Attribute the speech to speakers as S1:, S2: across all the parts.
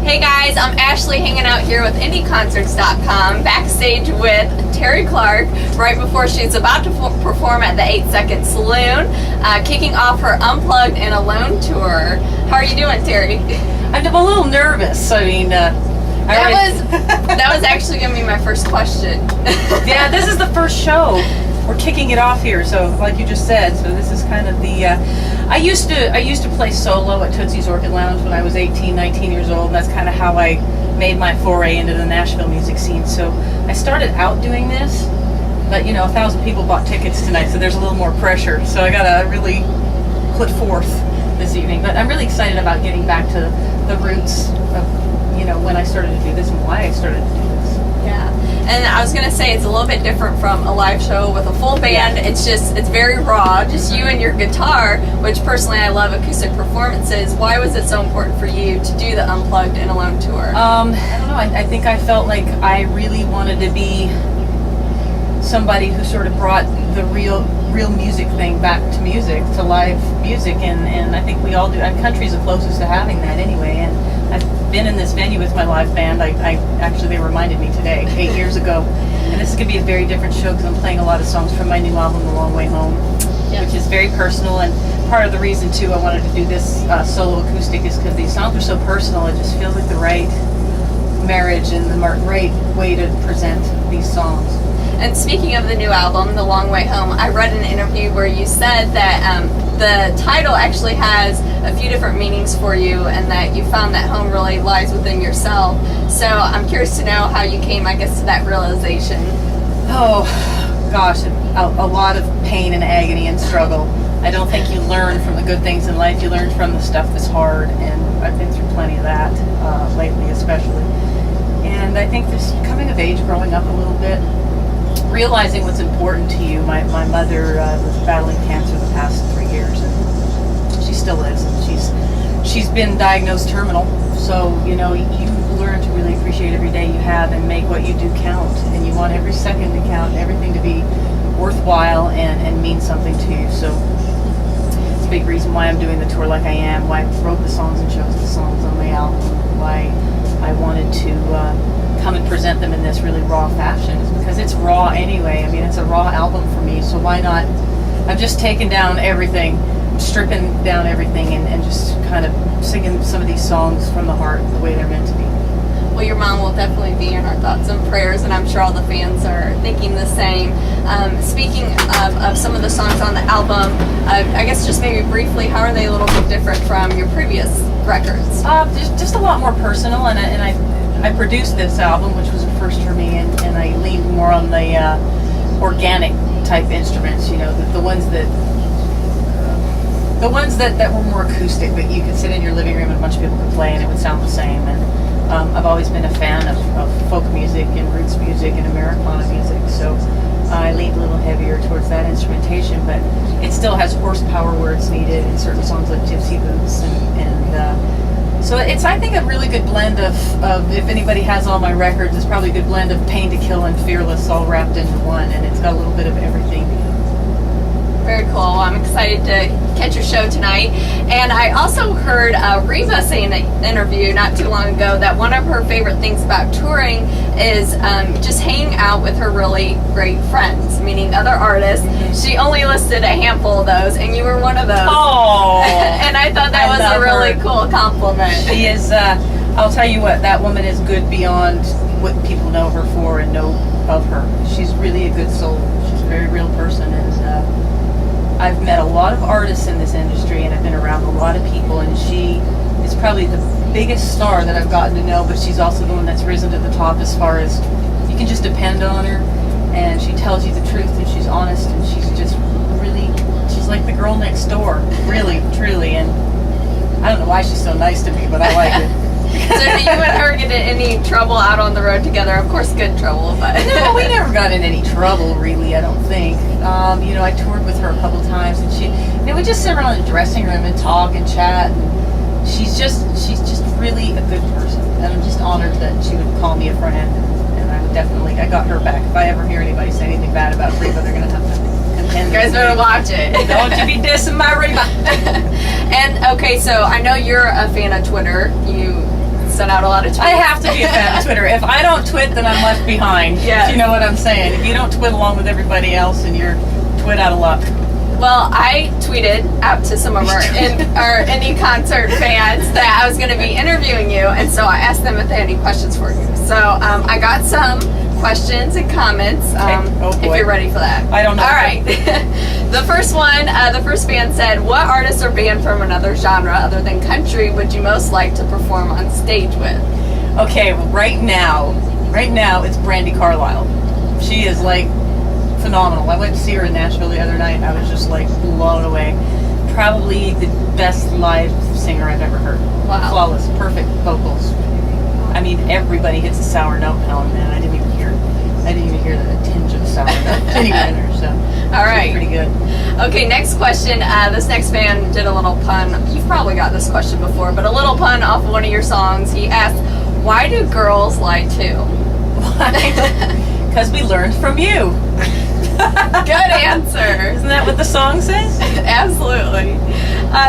S1: Hey guys, I'm Ashlie hanging out here with IndieConcerts.com backstage with Terri Clark right before she's about to perform at the Seconds Saloon, kicking off her Unplugged and Alone tour. How are you doing, Terri?
S2: I'm a little nervous. I mean, that
S1: was actually going to be my first question.
S2: Yeah, this is the first show. We're kicking it off here, so like you just said, so this is kind of the, I used to play solo at Tootsie's Orchid Lounge when I was 18, 19 years old, and that's kind of how I made my foray into the Nashville music scene. So I started out doing this, but 1,000 people bought tickets tonight, so there's a little more pressure. So I gotta really put forth this evening. But I'm really excited about getting back to the roots of, when I started to do this and why I started to do this.
S1: Yeah. And I was going to say, it's a little bit different from a live show with a full band.
S2: Yeah.
S1: It's very raw, just you and your guitar, which personally I love acoustic performances. Why was it so important for you to do the Unplugged and Alone tour?
S2: I don't know. I think I felt like I really wanted to be somebody who sort of brought the real music thing back to music, to live music, and I think we all do. And country's the closest to having that anyway. And I've been in this venue with my live band. They reminded me today, 8 years ago, and this is going to be a very different show because I'm playing a lot of songs from my new album, The Long Way Home, which is very personal. And part of the reason too I wanted to do this solo acoustic is because these songs are so personal. It just feels like the right marriage and the right way to present these songs.
S1: And speaking of the new album, The Long Way Home, I read an interview where you said that the title actually has a few different meanings for you, and that you found that home really lies within yourself. So I'm curious to know how you came, I guess, to that realization.
S2: Oh, gosh, a lot of pain and agony and struggle. I don't think you learn from the good things in life. You learn from the stuff that's hard, and I've been through plenty of that lately, especially. And I think this coming of age, growing up a little bit, realizing what's important to you. My mother was battling cancer the past 3 years, and she still is. And she's been diagnosed terminal. So you learn to really appreciate every day you have and make what you do count. And you want every second to count, and everything to be worthwhile and mean something to you. So it's a big reason why I'm doing the tour like I am. Why I wrote the songs and chose the songs on the album. Why I wanted to come and present them in this really raw fashion is because it's raw anyway. I mean, it's a raw album for me, so why not? I've just taken down everything, stripping down everything, and just kind of singing some of these songs from the heart the way they're meant to be.
S1: Well, your mom will definitely be in our thoughts and prayers, and I'm sure all the fans are thinking the same. Speaking of some of the songs on the album, I guess just maybe briefly, how are they a little bit different from your previous records?
S2: Just a lot more personal, and I produced this album, which was a first for me, and I leaned more on the organic type instruments, the ones that were more acoustic, that you could sit in your living room and a bunch of people could play and it would sound the same. And I've always been a fan of folk music and roots music and Americana music, so I leaned a little heavier towards that instrumentation, but it still has horsepower where it's needed in certain songs like Gypsy Boots so it's, I think, a really good blend of if anybody has all my records, it's probably a good blend of Pain to Kill and Fearless all wrapped into one, and it's got a little bit of everything.
S1: Very cool. I'm excited to catch your show tonight. And I also heard Reva say in an interview not too long ago that one of her favorite things about touring is just hanging out with her really great friends, meaning other artists. Mm-hmm. She only listed a handful of those, and you were one of those.
S2: Oh!
S1: And I thought that was a really cool compliment.
S2: She is, I'll tell you what, that woman is good beyond what people know her for and know of her. She's really a good soul. She's a very real person, and I've met a lot of artists in this industry, and I've been around a lot of people, and she is probably the biggest star that I've gotten to know, but she's also the one that's risen to the top as far as you can just depend on her, and she tells you the truth, and she's honest, and she's just really, she's like the girl next door, really, truly, and I don't know why she's so nice to me, but I like it.
S1: So do you and her get in any trouble out on the road together? Of course, good trouble, but...
S2: No, we never got in any trouble, really, I don't think. I toured with her a couple times, and we just sit around in the dressing room and talk and chat, and she's just really a good person, and I'm just honored that she would call me a friend, and I got her back. If I ever hear anybody say anything bad about Reba, they're going to have to contend.
S1: You guys better watch it.
S2: Don't you be dissing my Reba.
S1: And, okay, so I know you're a fan of Twitter. You sent out a lot of tweets.
S2: I have to be a fan of Twitter. If I don't twit, then I'm left behind.
S1: Yes.
S2: You know what I'm saying? If you don't twit along with everybody else, and you're twit out of luck.
S1: Well, I tweeted out to some of our indie concert fans that I was going to be interviewing you, and so I asked them if they had any questions for you. So I got some questions and comments.
S2: Oh boy.
S1: If you're ready for that.
S2: I don't know.
S1: All right. The first one, the first fan said, "What artist or band from another genre other than country would you most like to perform on stage with?"
S2: Okay, well, right now it's Brandi Carlile. She is like phenomenal. I went to see her in Nashville the other night. I was just like blown away. Probably the best live singer I've ever heard.
S1: Wow.
S2: Flawless, perfect vocals. I mean, everybody hits a sour note now and then. I didn't even hear the tinge of a sour note anywhere in her. So,
S1: all right,
S2: pretty good.
S1: Okay, next question. This next fan did a little pun. You've probably got this question before, but a little pun off of one of your songs. He asked, "Why do girls lie too?"
S2: Why? Because we learned from you.
S1: Good answer.
S2: Isn't that what the song says?
S1: Absolutely.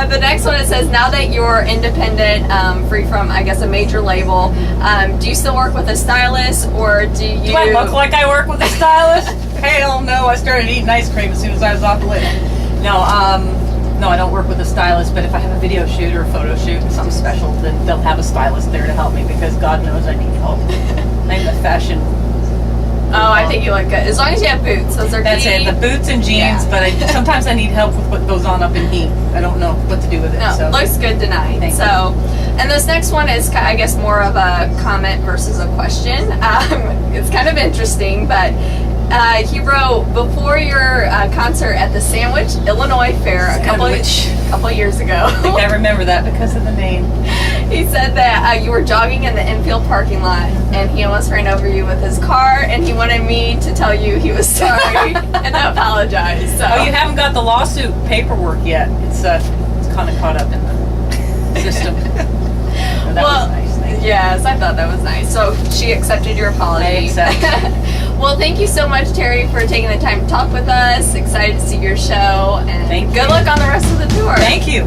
S1: The next one, it says, "Now that you're independent, free from, I guess, a major label, do you still work with a stylist, or do you..."
S2: Do I look like I work with a stylist? Hell no, I started eating ice cream as soon as I was off the list. No, I don't work with a stylist, but if I have a video shoot or a photo shoot or something special, then they'll have a stylist there to help me, because God knows I need help. I'm the fashion.
S1: Oh, I think you look good. As long as you have boots. Those are
S2: That's
S1: key.
S2: it, the boots and jeans,
S1: Yeah.
S2: but sometimes I need help with what goes on up in heat. I don't know what to do with it.
S1: No,
S2: So.
S1: looks good tonight.
S2: Thank
S1: so, and this next one is, I guess, more of a comment versus a question. It's kind of interesting, but he wrote, "Before your concert at the Sandwich, Illinois Fair a couple years ago."
S2: I think I remember that because of the name.
S1: He said that you were jogging in the infield parking lot, and he almost ran over you with his car, and he wanted me to tell you he was sorry and to apologize. So.
S2: Oh, you haven't got the lawsuit paperwork yet. It's kind of caught up in the system. So that was nice. Thank you.
S1: Yes, I thought that was nice. So she accepted your apology.
S2: I accept.
S1: Well, thank you so much, Terri, for taking the time to talk with us. Excited to see your show, and
S2: Thank
S1: good
S2: you.
S1: luck on the rest of the tour.
S2: Thank you.